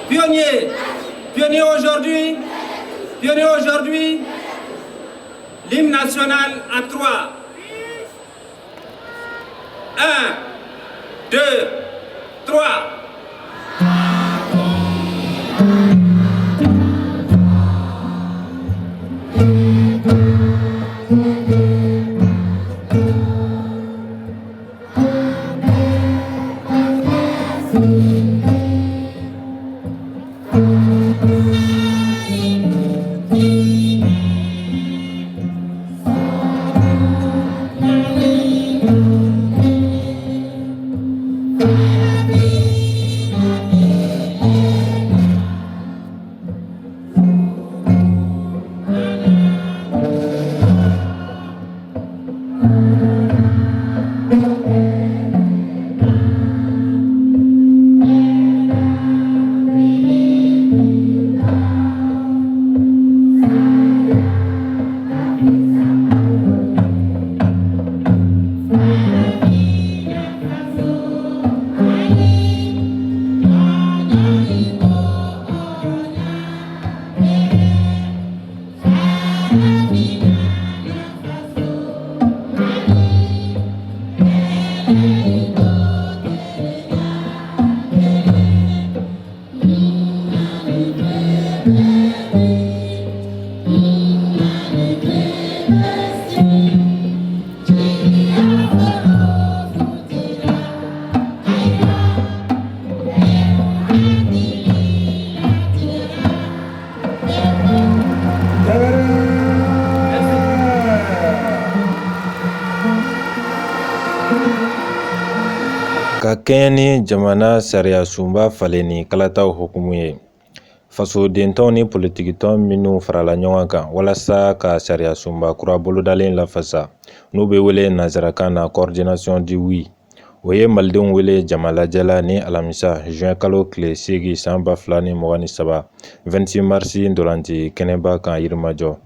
Pionniers, pionniers aujourd'hui, l'hymne national à 3. 1, 2, 3. Ka kɛɲɛ ni jamana sariya sunba falen ni kalataw hukumu ye, fasodentɔnw ni politikitɔn minnu farala ɲɔgɔn kan walasa ka sariya sunba kura bolodalen lafasa n'u bɛ wele nanzarakan na coordination du oui, o ye malidenw wele jama lajɛla ni alamisa juin kalo tile 8 san 2023 26 marsi ndolanci kɛnɛba kan Yirimajɔ.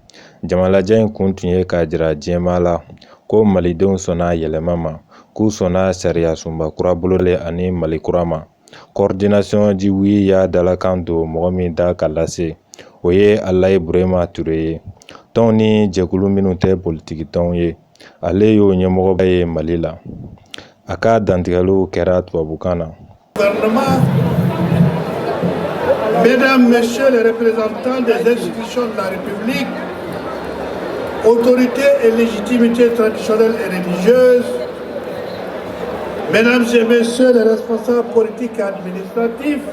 Jama lajɛ in kun tun ye k'a jira diɲɛmaa la ko malidenw sɔnna yɛlɛma ma, k'u sɔnna sariya sunba kura bolole ani Mali kura ma. Coordination du oui y'a dalakan don mɔgɔ min da ka lase, o ye Alayi Burema Ture ye. Tɔnw ni jɛkulu minnu tɛ politikitɔnw ye, ale y'o ɲɛmɔgɔba ye Mali la. A ka dantigɛliw kɛra tubabukan na. Gouvernement, Mesdames, Messieurs les représentants des institutions de la République, autorités et légitimités traditionnelles et religieuses, Mesdames et Messieurs les responsables politiques et administratifs,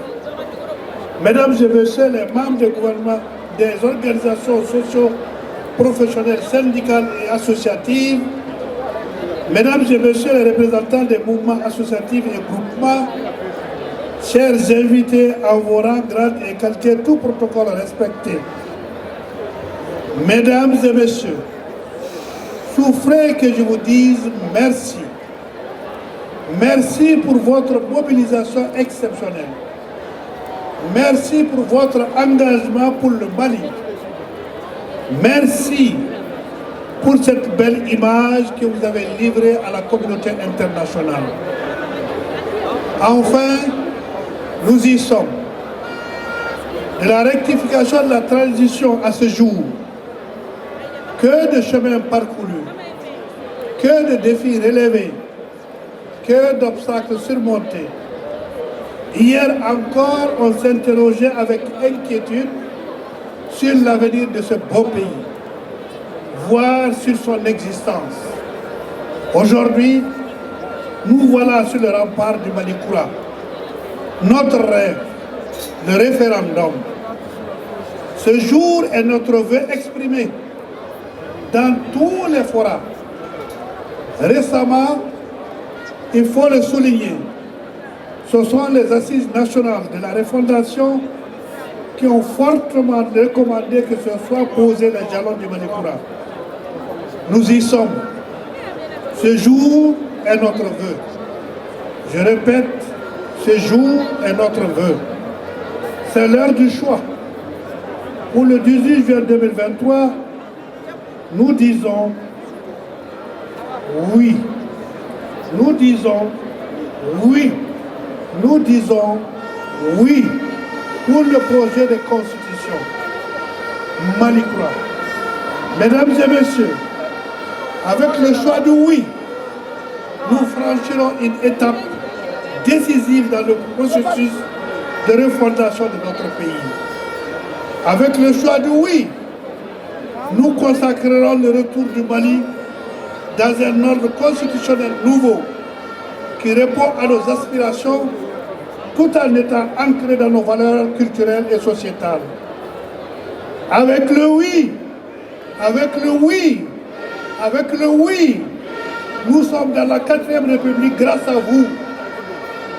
Mesdames et Messieurs les membres du gouvernement, des organisations socio-professionnelles, syndicales et associatives, Mesdames et Messieurs les représentants des mouvements associatifs et groupements, chers invités en vos rangs, grades et qualités, tout protocole respecté. Mesdames et Messieurs, souffrez que je vous dise merci. Merci pour votre mobilisation exceptionnelle. Merci pour votre engagement pour le Mali. Merci pour cette belle image que vous avez livrée à la communauté internationale. Enfin, nous y sommes. De la rectification de la transition à ce jour, que de chemins parcourus, que de défis relevés, que d'obstacles surmontés. Hier encore, on s'interrogeait avec inquiétude sur l'avenir de ce beau pays, voire sur son existence. Aujourd'hui, nous voilà sur le rempart du Mali Koura. Notre rêve, le référendum. Ce jour est notre vœu exprimé dans tous les forats. Récemment, il faut le souligner, ce sont les assises nationales de la refondation qui ont fortement recommandé que ce soit posé les jalons du Mali Koura. Nous y sommes. Ce jour est notre vœu. Je répète, ce jour est notre vœu. C'est l'heure du choix. Pour le 18 juin 2023, nous disons oui. Nous disons oui. Nous disons oui. pour le projet de constitution. Mali croit. Mesdames et messieurs, avec le choix du oui, nous franchirons une étape décisive dans le processus de refondation de notre pays. Avec le choix du oui, nous consacrerons le retour du Mali dans un ordre constitutionnel nouveau qui répond à nos aspirations tout en étant ancré dans nos valeurs culturelles et sociétales. Avec le oui, nous sommes dans la 4e République grâce à vous,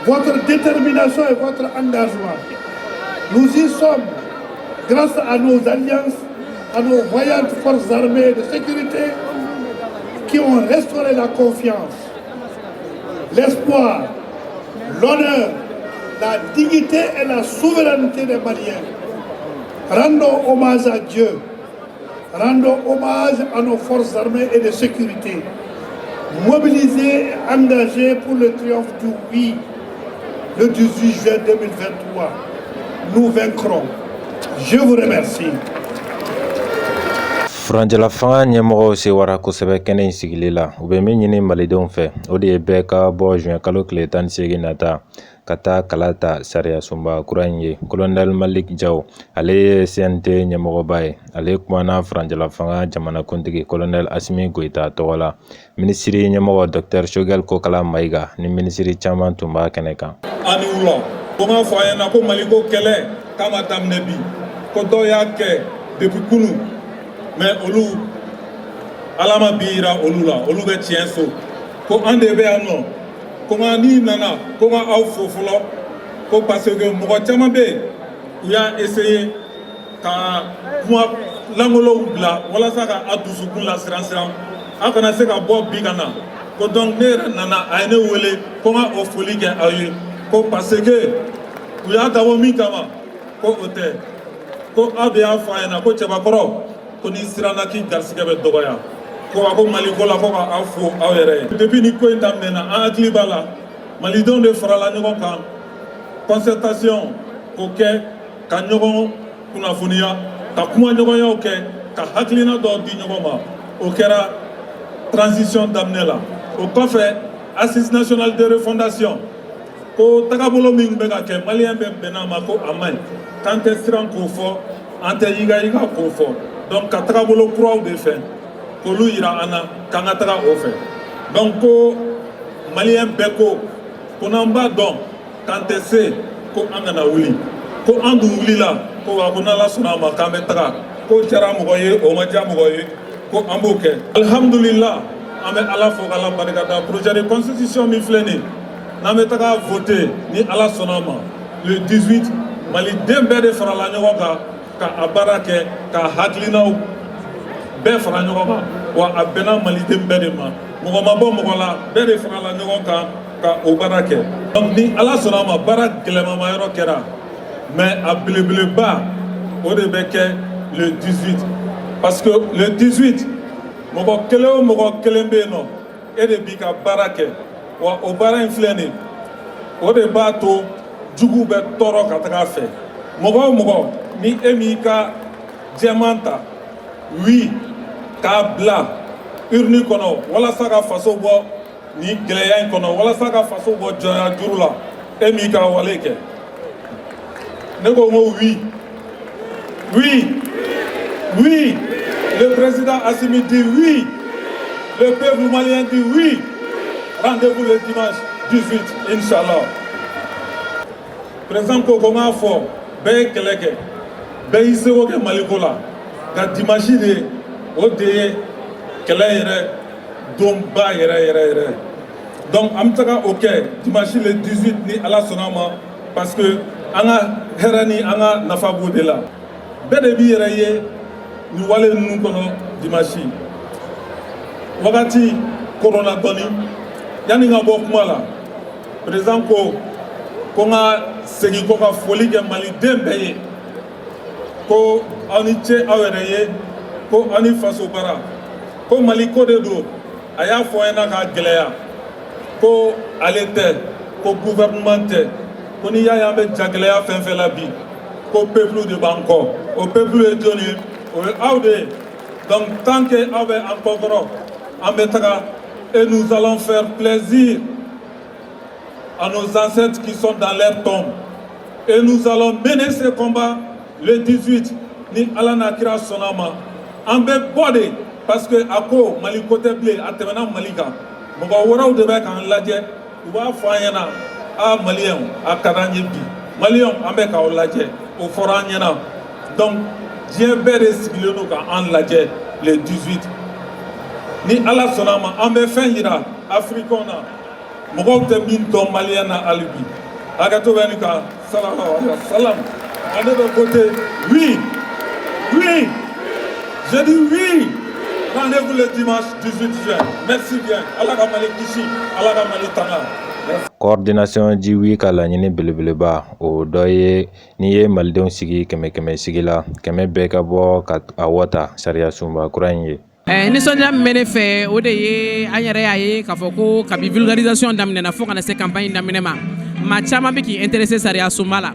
votre détermination et votre engagement. Nous y sommes grâce à nos alliances, à nos voyantes forces armées de sécurité qui ont restauré la confiance, l'espoir, l'honneur, la dignité et la souveraineté des Maliens. Rendons hommage à Dieu, rendons hommage à nos forces armées et de sécurité, mobilisées et engagées pour le triomphe du oui, le 18 juin 2023. Nous vaincrons. Je vous remercie. Franjala fanga ɲɛmɔgɔw se wara kosɛbɛ kɛnɛ in sigili la. U bɛ min ɲini malidenw fɛ o de ye bɛɛ ka bɔ juin kalo tile 18 nata ka taa kala ta sariya sunba kura in ye. Colonel Malik Jaw ale ye CNT ɲɛmɔgɔba ye. Ale kumana Franjala fanga jamanakuntigi Colonel Asimi Goita tɔgɔ la. Minisiri ɲɛmɔgɔ Dr Shogel Kokala Mayiga ni minisiri caman tun b'a kɛnɛ kan. Ani wula ko n k'a fɔ a ɲɛna ko Maliko kɛlɛ k'a ma daminɛ bi ko dɔw y'a kɛ depuis kunu. Mais olu ala ma bi yira olu la olu bɛ tiɲɛ so ko an de bɛ yan nɔ ko nka n'i nana ko nka aw fo fɔlɔ ko parce que mɔgɔ caman bɛ yen u y'a essayer ka kuma langolow bila walasa ka a dusukun lasiran aw kana se ka bɔ bi ka na ko donc ne yɛrɛ nana a ye ne wele ko n ka o foli kɛ aw ye ko parce que u y'a dabɔ min kama ko o tɛ ko aw de y'a fɔ a ɲɛna ko cɛbakɔrɔ ko ni siranna k'i garisigɛ bɛ dɔgɔya ko a ko Maliko la ko k'aw fo aw yɛrɛ ye. Depuis ni ko in daminɛna an hakili b'a la malidenw de farala ɲɔgɔn kan concertation k'o kɛ ka ɲɔgɔn kunnafoniya ka kuma ɲɔgɔnyaw kɛ ka hakilina dɔw di ɲɔgɔn ma o kɛra transition daminɛ la. O kɔfɛ assise nationale de refondation ko tagabolo min bɛ ka kɛ maliyɛn bɛ bɛn'a ma ko a man ɲi k'an tɛ siran k'o fɔ an tɛ yiga k'o fɔ. Donc ka tagabolo kuraw de fɛ k'olu yira an na k'an ka taga o fɛ. Donc ko maliyɛn bɛɛ ko n'an b'a dɔn k'an tɛ se ko an kana wuli ko an dun wulila ko wa ko n'Ala sɔnna a ma k'an bɛ taga ko diyara mɔgɔ ye o ma diya mɔgɔ ye ko an b'o kɛ. Alhamdulillah an bɛ Ala fo k'Ala barikada projet de constitution min filɛ nin n'an bɛ taga voter ni Ala sɔnna a ma le 18 maliden bɛɛ de farala ɲɔgɔn kan ka a baara kɛ ka hakilinaw bɛɛ fara ɲɔgɔn kan wa a bɛnna maliden bɛɛ de ma mɔgɔ ma bɔ mɔgɔ la bɛɛ de farala ɲɔgɔn kan ka o baara kɛ. Donc ni Ala sɔnna a ma baara gɛlɛmama yɔrɔ kɛra mais a belebeleba o de bɛ kɛ le 18 parce que le 18 mɔgɔ kelen o mɔgɔ kelen bɛ yen nɔ e de b'i ka baara kɛ wa o baara in filɛ nin o de b'a to jugu bɛ tɔɔrɔ ka taga fɛ mɔgɔ o mɔgɔ ni e m'i ka jɛman ta oui k'a bila urne kɔnɔ walasa ka faso bɔ ni gɛlɛya in kɔnɔ walasa ka faso bɔ jɔnya juru la e m'i ka wale kɛ ne ko n ko oui le président Assimi dit oui le peuple malien dit oui rendez-vous le dimanche 18 Inch'Allah. Président ko n k'a fɔ bɛɛ ye kɛlɛ kɛ bɛɛ y'i seko kɛ Maliko la nka dimanche de o de ye kɛlɛ yɛrɛ donba yɛrɛ donc an bɛ taga o kɛ dimanche le 18 ni Ala sɔnna a ma parce que an ka hɛrɛ ni an ka nafa b'o de la bɛɛ de b'i yɛrɛ ye nin wale ninnu kɔnɔ dimanche wagati korona dɔɔni yanni n ka bɔ kuma la président ko n ka segin ko ka foli kɛ maliden bɛɛ ye ko aw ni ce aw yɛrɛ ye ko aw ni faso bara ko Mali ko de don a y'a fɔ an ɲɛna k'a gɛlɛya ko ale tɛ ko gouvernement tɛ ko ni y'a ye an bɛ jagɛlɛya fɛn fɛn la bi qu'au peuple de Bangkok, au peuple de Johnny, au Audé. Donc, tant que avait encore en Betara, et nous allons faire plaisir à nos ancêtres qui sont dans leur tombe. Et nous allons mener ce combat le 18, ni Alana Kira Sonama. En Bode, parce que Ako, Mali côté blé, à Temana Malika, Mouaoura de Bec en Ladje, Ouba Fayana, à Malien, à Karanyebi, Malien, avec à Ladje, au Foranyana. Donc, Dieu béret Sigilonuka en Ladje le 18. Ni Ala Sonama, en Befenira, Africana, Mouaoute Minto Maliana Alibi. Agato Benika, salam. On est de côté, oui, oui, je dis oui. Rendez-vous le dimanche 18 juin. Merci bien. Allah Kamali Kishi, Allah Kamali Tana. Coordination jiwi ka laɲini belebeleba o dɔ ye n'i ye malidenw sigi kɛmɛ sigi la kɛmɛ bɛɛ ka bɔ ka a wɔta sariya sunba kura in ye. Nisɔndiya min bɛ ne fɛ o de ye an yɛrɛ y'a ye k'a fɔ ko kabi vulgarisation daminɛna fo kana se campagne daminɛ ma maa caman bɛ k'i intéressé sariya sunba la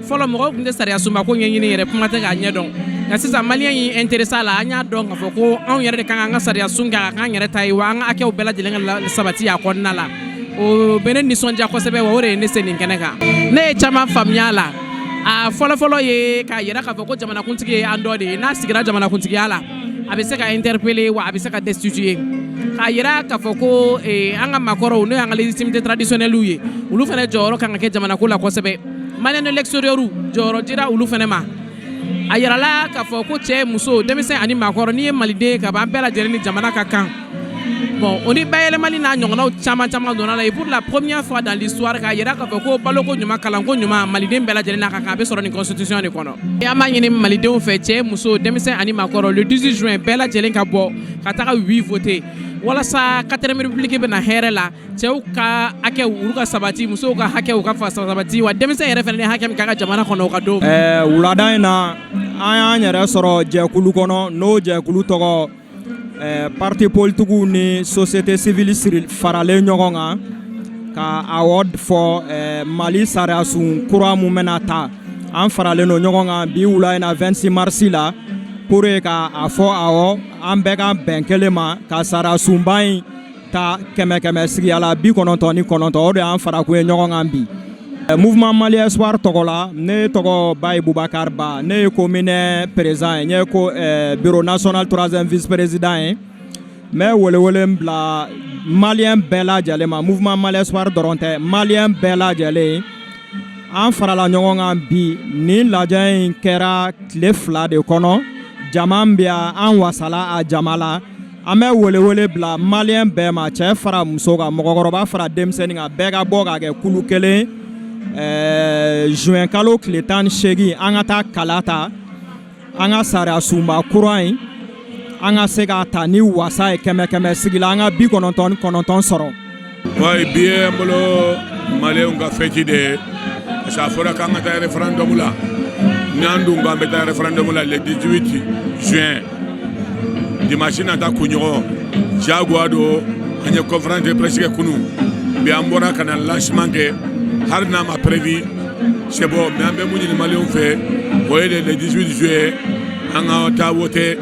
fɔlɔ mɔgɔw tun tɛ sariya sunba ko ɲɛɲini yɛrɛ kuma tɛ k'a ɲɛdɔn nka sisan maliyɛn y'i intéressé a la an y'a dɔn k'a fɔ ko anw yɛrɛ de kan an ka sariya sun kɛ a k'an yɛrɛ ta ye wa an ka hakɛw bɛɛ lajɛlen ka sabati a kɔnɔna la o bɛ ne nisɔndiya kosɛbɛ wa o de ye ne se nin kɛnɛ kan ne ye caman faamuya a la a fɔlɔfɔlɔ ye k'a yɛrɛ k'a fɔ ko jamanakuntigi ye an dɔ de ye n'a sigira jamanakuntigiya la a bɛ se ka interpeller wa a bɛ se ka destituer k'a yira k'a fɔ ko an ka maakɔrɔw n'o y'an ka légitimité traditionnelle ye olu fana jɔyɔrɔ kan ka kɛ jamanako la kosɛbɛ maliyɛn de l'extérieur jɔyɔrɔ dira olu fana ma a yirala k'a fɔ ko cɛ muso denmisɛn ani maakɔrɔ n'i ye maliden ka ban an bɛɛ lajɛlen ni jamana ka kan bon o ni bayɛlɛmali n'a ɲɔgɔnnaw caman donna la et pour la première fois dans l'histoire k'a yira k'a fɔ ko baloko ɲuman kalanko ɲuman maliden bɛɛ lajɛlen n'a ka kan a bɛ sɔrɔ nin constitution de kɔnɔ an b'a ɲini malidenw fɛ cɛ muso denmisɛn ani maakɔrɔ le 18 juin bɛɛ lajɛlen ka bɔ ka taga oui voter walasa 4ème république bɛna hɛrɛ la cɛw ka hakɛw olu ka sabati musow ka hakɛw ka sabati wa denmisɛn yɛrɛ fana ni hakɛ min ka jamana kɔnɔ o ka don wulada in na an y'an yɛrɛ sɔrɔ jɛkulu kɔnɔ n'o jɛkulu tɔgɔ parti politiques ni société civile faralen ɲɔgɔn kan ka award fɔ Mali sariya sun kura mun bɛna ta an faralen no ɲɔgɔn kan bi wula in na 26 mars la pour ka a fɔ awɔ an bɛɛ ka bɛn kelen ma ka sariya sunba in ta kɛmɛ sigiya la 99 o de y'an farakun ye ɲɔgɔn kan bi. Mouvement Mali Espoir tɔgɔ la ne tɔgɔ Bayi Boubacar Ba ne ye commune président ye n ye ko bureau national 3e vice président ye n bɛ welewele bila maliyɛn bɛɛ lajɛlen ma mouvement Mali Espoir dɔrɔn tɛ maliyɛn bɛɛ lajɛlen an farala ɲɔgɔn kan bi nin lajɛ in kɛra tile 2 de kɔnɔ jama bɛ yan an wasala a jama la an bɛ welewele bila maliyɛn bɛɛ ma cɛ fara muso kan mɔgɔkɔrɔba fara denmisɛnnin kan bɛɛ ka bɔ ka kɛ kulu kelen juin kalo tile 18 an ka taa kala ta an ka sariya sunba kura in an ka se k'a ta ni wasa ye kɛmɛ sigi la an ka 99 sɔrɔ. Wa bi ye n bolo maliyɛnw ka fɛti de ye parce que a fɔra k'an ka taa référendum la n'an dun k'an bɛ taa référendum la le 18 juin dimanche nata kunɲɔgɔn diyagoya don an ye conférence de presse kɛ kunun bi an bɔra ka na lancement kɛ hali n'a ma prévu c'est bon mais an bɛ mun ɲini maliyɛnw fɛ o ye le 18 juillet an ka taa voter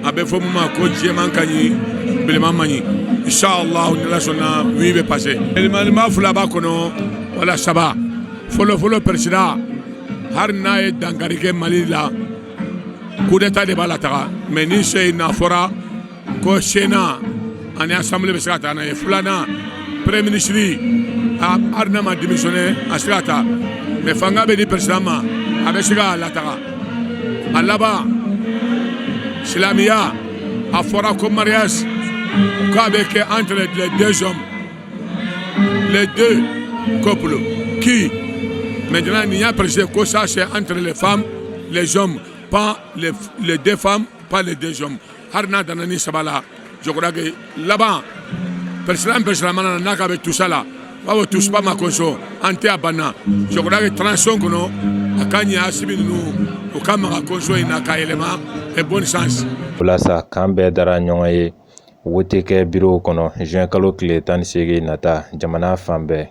a bɛ fɔ mun ma ko jɛman ka ɲi bilenman man ɲi inchallah ni ala sɔnna oui bɛ passer yɛlɛmaba 2 b'a kɔnɔ wala 3 fɔlɔfɔlɔ président hali n'a ye dankari kɛ Mali la coup d'état de b'a la taga mais ni se n'a fɔra ko Sénat ani assemblée bɛ se ka taa n'a ye 2nan premier ministre hali n'a ma démissionné a se ka taa mais fanga bɛ di président ma a bɛ se ka lataga a laban silamɛya a fɔra ko mariage k'a bɛ kɛ entre les deux hommes les deux couples qui maintenant il y a précisé que ça c'est entre les femmes les hommes pas les deux femmes pas les deux hommes harna danani sabala je crois que là-bas président mana n'a qu'à tout ça là pas tous pas ma conso ante abana je crois que transition kono akanya asibinu o kama conso ina ka élément et bonne chance Walasa k'an bɛɛ dara ɲɔgɔn ye wote kɛ bureau kɔnɔ juin kalo tile 18 nata jamana fan bɛɛ